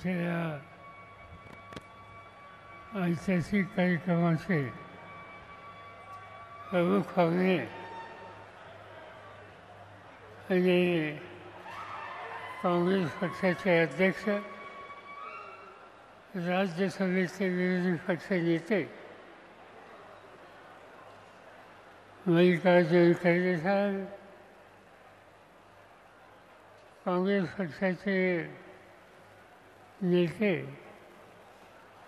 आजच्या या ऐतिहासिक कार्यक्रमाचे प्रमुख पाहुणे आणि काँग्रेस पक्षाचे अध्यक्ष, राज्यसभेचे विरोधी पक्ष नेते मल्लिकार्जुन खरगे साहेब, काँग्रेस पक्षाचे नेते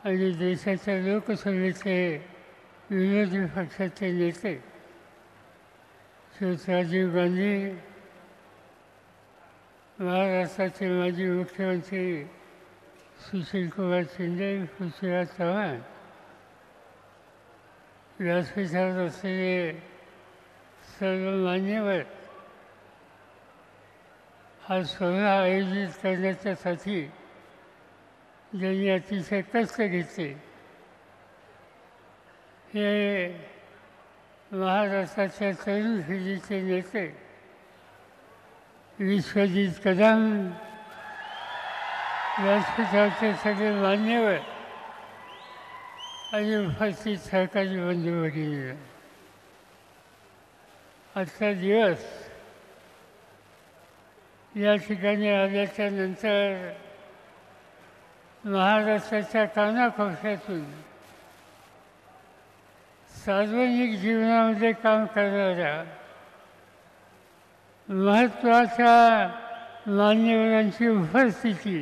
आणि देशाच्या लोकसभेचे विरोधी पक्षाचे नेते श्री राजीव गांधी, महाराष्ट्राचे माजी मुख्यमंत्री सुशीलकुमार शिंदे, पृथ्वीराज चव्हाण, व्यासपीठावर असलेले सर्व मान्यवर, हा सोहळा आयोजित करण्याच्यासाठी ज्यांनी अतिशय कष्ट घेतले, हे महाराष्ट्राच्या तरुण पिढीचे नेते विश्वजित कदम, व्यासपीठावरचे सगळे मान्यवर आणि उपस्थित सहकारी बंधू भगिनी, आजचा दिवस या ठिकाणी आल्याच्या नंतर महाराष्ट्राच्या कानाकोपऱ्यातून सार्वजनिक जीवनामध्ये काम करणाऱ्या महत्त्वाच्या मान्यवरांची उपस्थिती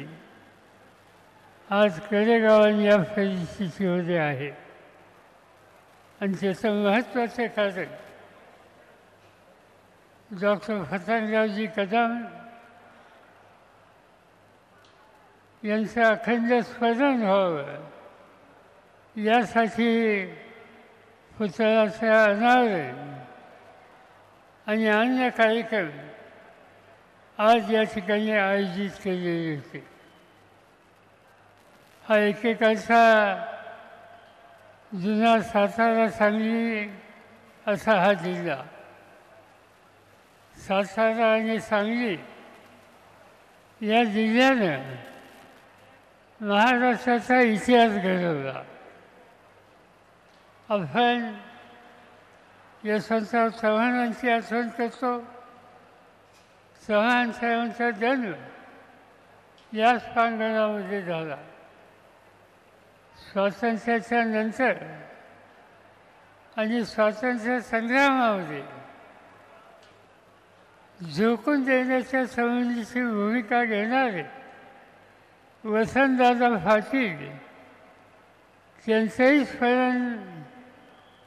आज कडेगावांनी या परिस्थितीमध्ये आहे. आणि त्याचं महत्त्वाचं कारण डॉक्टर पतंगरावजी कदम यांचं अखंड स्मरण व्हावं यासाठी पुतळ्याचं अनावरण आणि अन्य कार्यक्रम आज या ठिकाणी आयोजित केलेले होते. हा एकेकाळचा जुना सातारा सांगली असा हा जिल्हा. सातारा आणि सांगली या जिल्ह्यानं महाराष्ट्राचा इतिहास घडवला. आपण यशवंतराव चव्हाणांची आठवण करतो. चव्हाण साहेबांचा जन्म याच प्रांगणामध्ये झाला. स्वातंत्र्याच्या नंतर आणि स्वातंत्र्य संग्रामामध्ये झोकून देण्याच्या संबंधीची भूमिका घेणारे वसंतदादा पाटील त्यांचंही स्मरण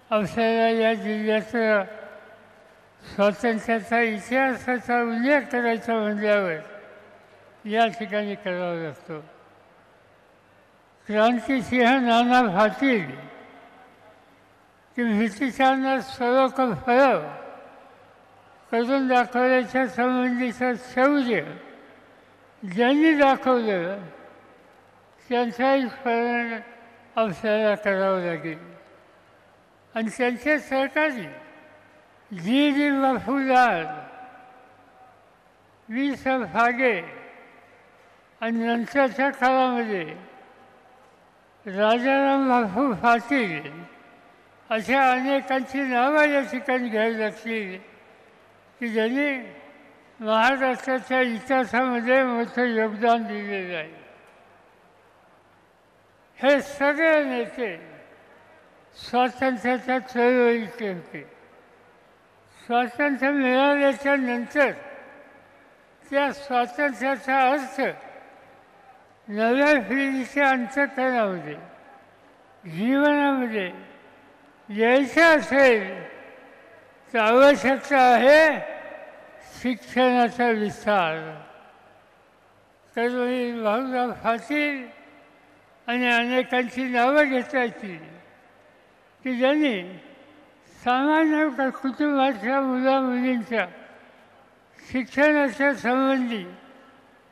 आपल्याला या जिल्ह्याचा स्वातंत्र्याचा इतिहासाचा उल्लेख करायचा म्हणल्यावर या ठिकाणी करावा लागतो. क्रांतिसिंह नाना पाटील की ब्रिटिशांना सरोकर फळव करून दाखवण्याच्या संबंधीचं शौर्य ज्यांनी दाखवलं त्यांचंही स्मरण आपल्याला करावं लागेल. आणि त्यांचे सहकारी जी डी बापूलाल, वि स फागे आणि नंतरच्या काळामध्ये राजाराम बापू पाटील अशा अनेकांची नावं या ठिकाणी घ्यावी लागतील की ज्यांनी महाराष्ट्राच्या इतिहासामध्ये मोठं योगदान दिलेलं आहे. हे सगळे नेते स्वातंत्र्याच्या चळवळीचे होते. स्वातंत्र्य मिळाल्याच्या नंतर त्या स्वातंत्र्याचा अर्थ नव्या पिढीच्या अंतःकरणामध्ये जीवनामध्ये यायचं असेल तर आवश्यकता आहे शिक्षणाचा विस्तार. कधी भाऊराव पाटील आणि अनेकांची नावं घेता येतील की ज्यांनी सामान्य कुटुंबाच्या मुलामुलींच्या शिक्षणाच्या संबंधी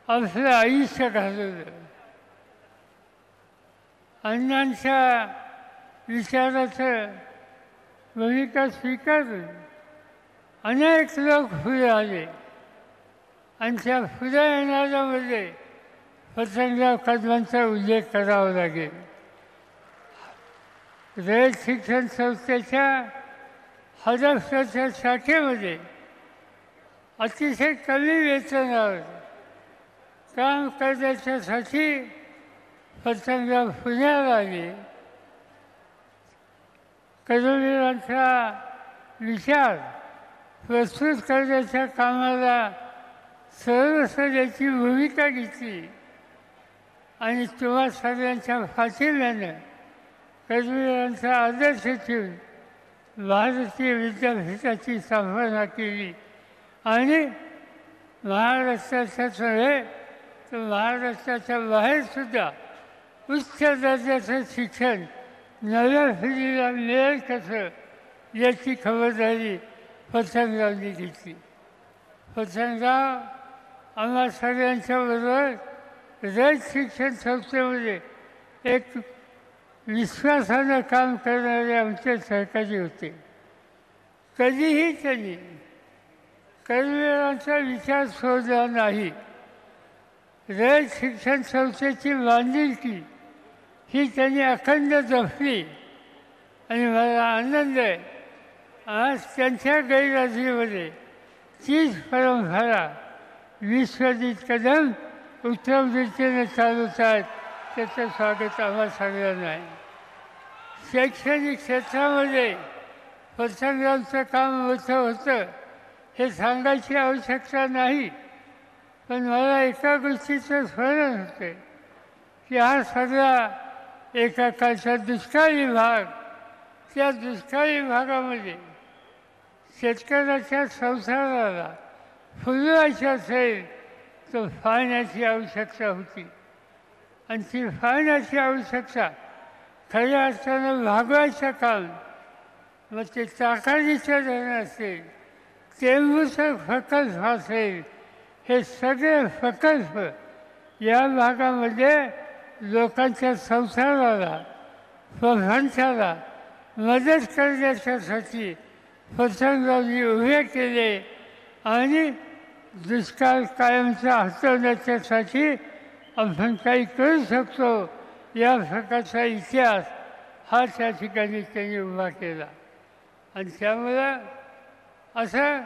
आपलं आयुष्य घालवलं. अण्णांच्या विचाराचं भूमिका स्वीकारून अनेक लोक पुढे आले आणि त्या पुढे येणाऱ्यामध्ये वसंतराव कदमांचा उल्लेख करावा लागेल. रयत शिक्षण संस्थेच्या हडपसरच्या शाखेमध्ये अतिशय कमी वेतनावर काम करण्याच्यासाठी वसंतराव पुण्याला आले. कर्मवीरांचा विचार प्रस्तुत करण्याच्या कामाला सर्वस्वची भूमिका घेतली आणि तुम्हा सगळ्यांच्या पाठिंब्यानं कर्मवीरांचा आदर्श ठेवून भारतीय विद्यापीठाची स्थापना केली आणि महाराष्ट्राच्याच नव्हे तर महाराष्ट्राच्या बाहेरसुद्धा उच्च दर्जाचं शिक्षण नव्या पिढीला मिळेल कसं याची खबरदारी वसंतरावनी घेतली. वसंतराव आम्हा सगळ्यांच्या बरोबर रयत शिक्षण संस्थेमध्ये एक विश्वासानं काम करणारे आमचे सहकारी होते. कधीही त्यांनी कर्मवीरांचा विचार सोडला नाही. रयत शिक्षण संस्थेची बांधिलकी ही त्यांनी अखंड जपली आणि मला आनंद आहे आज त्यांच्या गैरहजेरीमध्ये तीच परंपरा विश्वजित कदम उत्तम रीतीने चालवत आहेत. त्याचं स्वागत आम्हा सगळ्यांना आहे. शैक्षणिक क्षेत्रामध्ये वसंतरावचं काम मोठं होतं हे सांगायची आवश्यकता नाही, पण मला एका गोष्टीचं स्मरण होतं की हा सगळा एका काळचा दुष्काळी भाग, त्या दुष्काळी भागामध्ये शेतकऱ्याच्या संसाराला फुलवायचं असेल तर पाण्याची आवश्यकता होती आणि ती पाण्याची आवश्यकता खऱ्या अर्थानं भागवायचं काम, मग ते ताकाडीचं धरण असेल, टेंबूचं प्रकल्प असेल, हे सगळे प्रकल्प या भागामध्ये लोकांच्या संसाराला प्रपंचाला मदत करण्याच्यासाठी वसंतरावनी उभे केले आणि दुष्काळ कायमचा हटवण्याच्यासाठी आपण काही करू शकतो या प्रकारचा इतिहास हा त्या ठिकाणी त्यांनी उभा केला. आणि त्यामुळं असं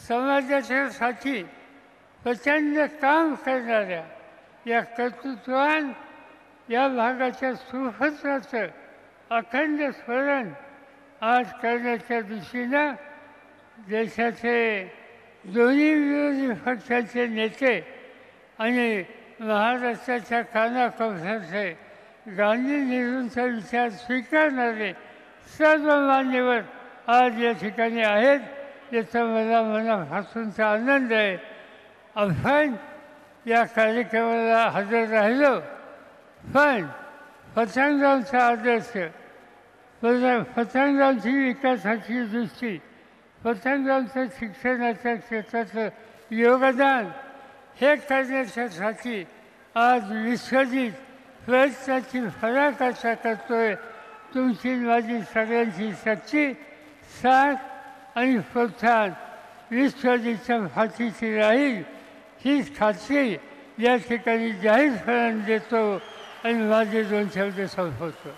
समाजाच्यासाठी प्रचंड काम करणाऱ्या या कर्तृत्वान या भागाच्या सुपुत्राचं अखंड स्मरण आज करण्याच्या दृष्टीनं देशाचे दोन्ही विरोधी पक्षाचे नेते आणि महाराष्ट्राच्या कानाकोपऱ्याचे गांधी नेहरूंचा विचार स्वीकारणारे सर्व मान्यवर आज या ठिकाणी आहेत. याचा मला मनापासूनचा आनंद आहे. आपण या कार्यक्रमाला हजर राहिलो, पण वसंतरावचा आदर्श, वसंतरावची विकासाची दृष्टी, वसंतरावचं शिक्षणाच्या क्षेत्राचं योगदान हे करण्याच्यासाठी आज विश्वजित प्रयत्नाची फराकाशा करतोय. तुमची माझी सगळ्यांची शक्ती, साथ आणि प्रोत्साहन विश्वजितच्या पाठीशी राहील हीच खात्री या ठिकाणी जाहीरपणाने देतो आणि माझे दोन शब्द संपवतो.